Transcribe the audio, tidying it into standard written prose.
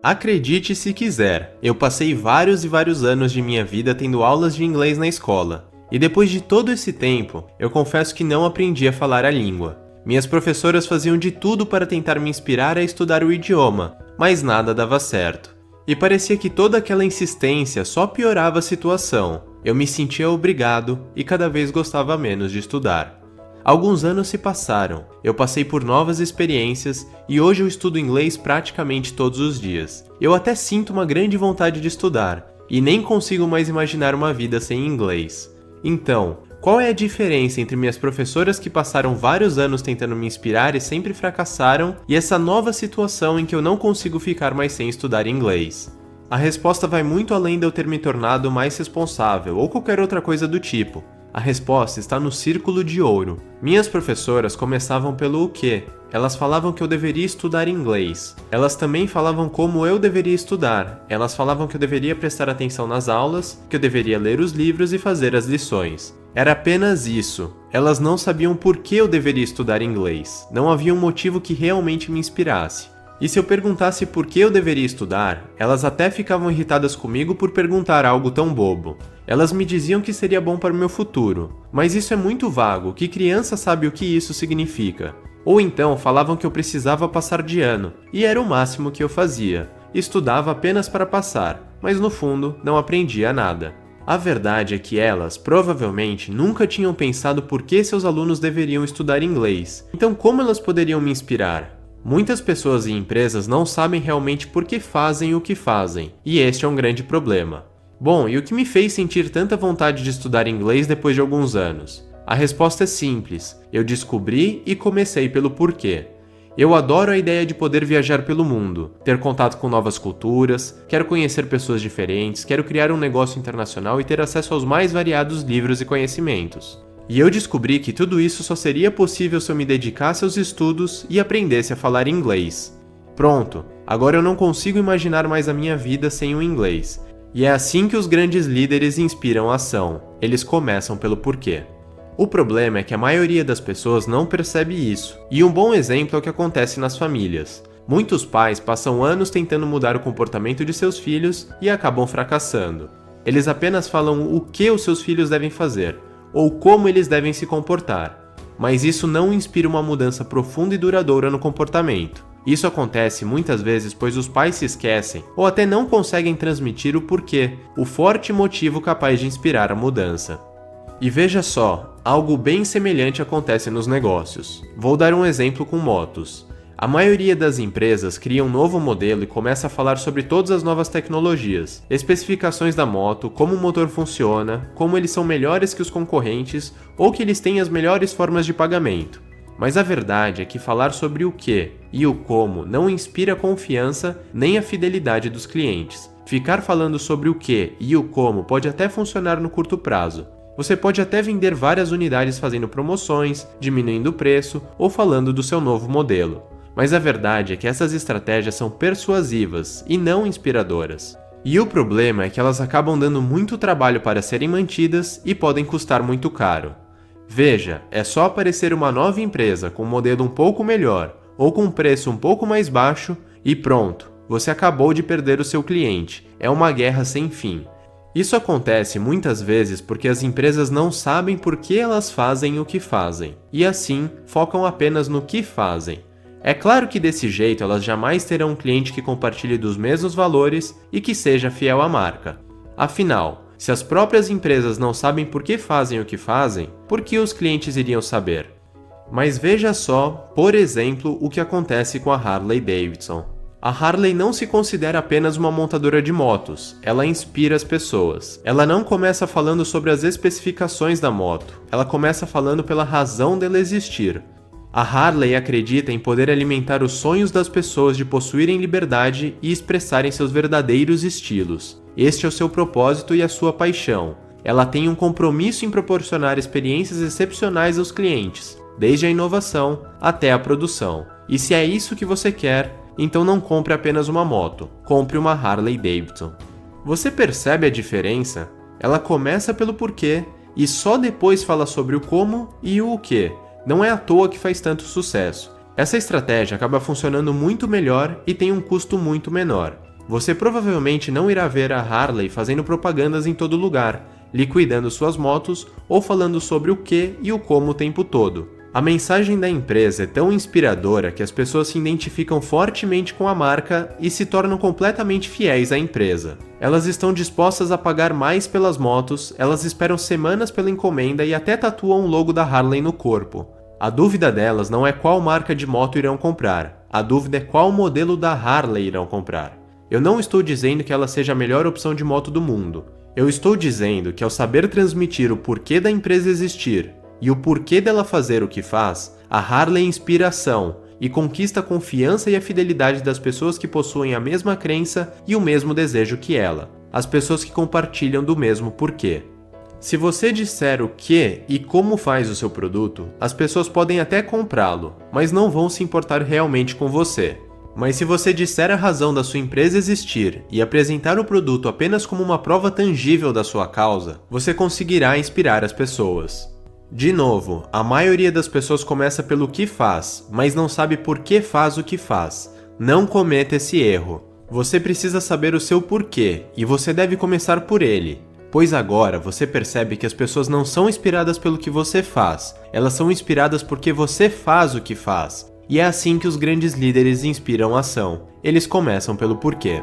Acredite se quiser, eu passei vários e vários anos de minha vida tendo aulas de inglês na escola. E depois de todo esse tempo, eu confesso que não aprendi a falar a língua. Minhas professoras faziam de tudo para tentar me inspirar a estudar o idioma, mas nada dava certo. E parecia que toda aquela insistência só piorava a situação. Eu me sentia obrigado e cada vez gostava menos de estudar. Alguns anos se passaram, eu passei por novas experiências e hoje eu estudo inglês praticamente todos os dias. Eu até sinto uma grande vontade de estudar e nem consigo mais imaginar uma vida sem inglês. Então, qual é a diferença entre minhas professoras que passaram vários anos tentando me inspirar e sempre fracassaram e essa nova situação em que eu não consigo ficar mais sem estudar inglês? A resposta vai muito além de eu ter me tornado mais responsável ou qualquer outra coisa do tipo. A resposta está no círculo de ouro. Minhas professoras começavam pelo o quê? Elas falavam que eu deveria estudar inglês. Elas também falavam como eu deveria estudar. Elas falavam que eu deveria prestar atenção nas aulas, que eu deveria ler os livros e fazer as lições. Era apenas isso. Elas não sabiam por que eu deveria estudar inglês. Não havia um motivo que realmente me inspirasse. E se eu perguntasse por que eu deveria estudar, elas até ficavam irritadas comigo por perguntar algo tão bobo. Elas me diziam que seria bom para o meu futuro, mas isso é muito vago, que criança sabe o que isso significa? Ou então falavam que eu precisava passar de ano, e era o máximo que eu fazia. Estudava apenas para passar, mas no fundo não aprendia nada. A verdade é que elas, provavelmente, nunca tinham pensado por que seus alunos deveriam estudar inglês. Então como elas poderiam me inspirar? Muitas pessoas e empresas não sabem realmente por que fazem o que fazem, e este é um grande problema. Bom, e o que me fez sentir tanta vontade de estudar inglês depois de alguns anos? A resposta é simples, eu descobri e comecei pelo porquê. Eu adoro a ideia de poder viajar pelo mundo, ter contato com novas culturas, quero conhecer pessoas diferentes, quero criar um negócio internacional e ter acesso aos mais variados livros e conhecimentos. E eu descobri que tudo isso só seria possível se eu me dedicasse aos estudos e aprendesse a falar inglês. Pronto, agora eu não consigo imaginar mais a minha vida sem o inglês. E é assim que os grandes líderes inspiram a ação. Eles começam pelo porquê. O problema é que a maioria das pessoas não percebe isso. E um bom exemplo é o que acontece nas famílias. Muitos pais passam anos tentando mudar o comportamento de seus filhos e acabam fracassando. Eles apenas falam o que os seus filhos devem fazer, ou como eles devem se comportar. Mas isso não inspira uma mudança profunda e duradoura no comportamento. Isso acontece muitas vezes pois os pais se esquecem ou até não conseguem transmitir o porquê, o forte motivo capaz de inspirar a mudança. E veja só, algo bem semelhante acontece nos negócios. Vou dar um exemplo com motos. A maioria das empresas cria um novo modelo e começa a falar sobre todas as novas tecnologias, especificações da moto, como o motor funciona, como eles são melhores que os concorrentes ou que eles têm as melhores formas de pagamento. Mas a verdade é que falar sobre o que e o como não inspira confiança nem a fidelidade dos clientes. Ficar falando sobre o que e o como pode até funcionar no curto prazo. Você pode até vender várias unidades fazendo promoções, diminuindo o preço ou falando do seu novo modelo. Mas a verdade é que essas estratégias são persuasivas e não inspiradoras. E o problema é que elas acabam dando muito trabalho para serem mantidas e podem custar muito caro. Veja, é só aparecer uma nova empresa com um modelo um pouco melhor ou com um preço um pouco mais baixo e pronto, você acabou de perder o seu cliente. É uma guerra sem fim. Isso acontece muitas vezes porque as empresas não sabem por que elas fazem o que fazem e assim focam apenas no que fazem. É claro que desse jeito elas jamais terão um cliente que compartilhe dos mesmos valores e que seja fiel à marca. Afinal, se as próprias empresas não sabem por que fazem o que fazem, por que os clientes iriam saber? Mas veja só, por exemplo, o que acontece com a Harley Davidson. A Harley não se considera apenas uma montadora de motos, ela inspira as pessoas. Ela não começa falando sobre as especificações da moto, ela começa falando pela razão dela existir. A Harley acredita em poder alimentar os sonhos das pessoas de possuírem liberdade e expressarem seus verdadeiros estilos. Este é o seu propósito e a sua paixão. Ela tem um compromisso em proporcionar experiências excepcionais aos clientes, desde a inovação até a produção. E se é isso que você quer, então não compre apenas uma moto, compre uma Harley Davidson. Você percebe a diferença? Ela começa pelo porquê e só depois fala sobre o como e o que. Não é à toa que faz tanto sucesso. Essa estratégia acaba funcionando muito melhor e tem um custo muito menor. Você provavelmente não irá ver a Harley fazendo propagandas em todo lugar, liquidando suas motos ou falando sobre o que e o como o tempo todo. A mensagem da empresa é tão inspiradora que as pessoas se identificam fortemente com a marca e se tornam completamente fiéis à empresa. Elas estão dispostas a pagar mais pelas motos, elas esperam semanas pela encomenda e até tatuam o logo da Harley no corpo. A dúvida delas não é qual marca de moto irão comprar, a dúvida é qual modelo da Harley irão comprar. Eu não estou dizendo que ela seja a melhor opção de moto do mundo. Eu estou dizendo que ao saber transmitir o porquê da empresa existir e o porquê dela fazer o que faz, a Harley inspira ação e conquista a confiança e a fidelidade das pessoas que possuem a mesma crença e o mesmo desejo que ela, as pessoas que compartilham do mesmo porquê. Se você disser o que e como faz o seu produto, as pessoas podem até comprá-lo, mas não vão se importar realmente com você. Mas se você disser a razão da sua empresa existir e apresentar o produto apenas como uma prova tangível da sua causa, você conseguirá inspirar as pessoas. De novo, a maioria das pessoas começa pelo que faz, mas não sabe por que faz o que faz. Não cometa esse erro. Você precisa saber o seu porquê, e você deve começar por ele. Pois agora você percebe que as pessoas não são inspiradas pelo que você faz, elas são inspiradas porque você faz o que faz. E é assim que os grandes líderes inspiram ação. Eles começam pelo porquê.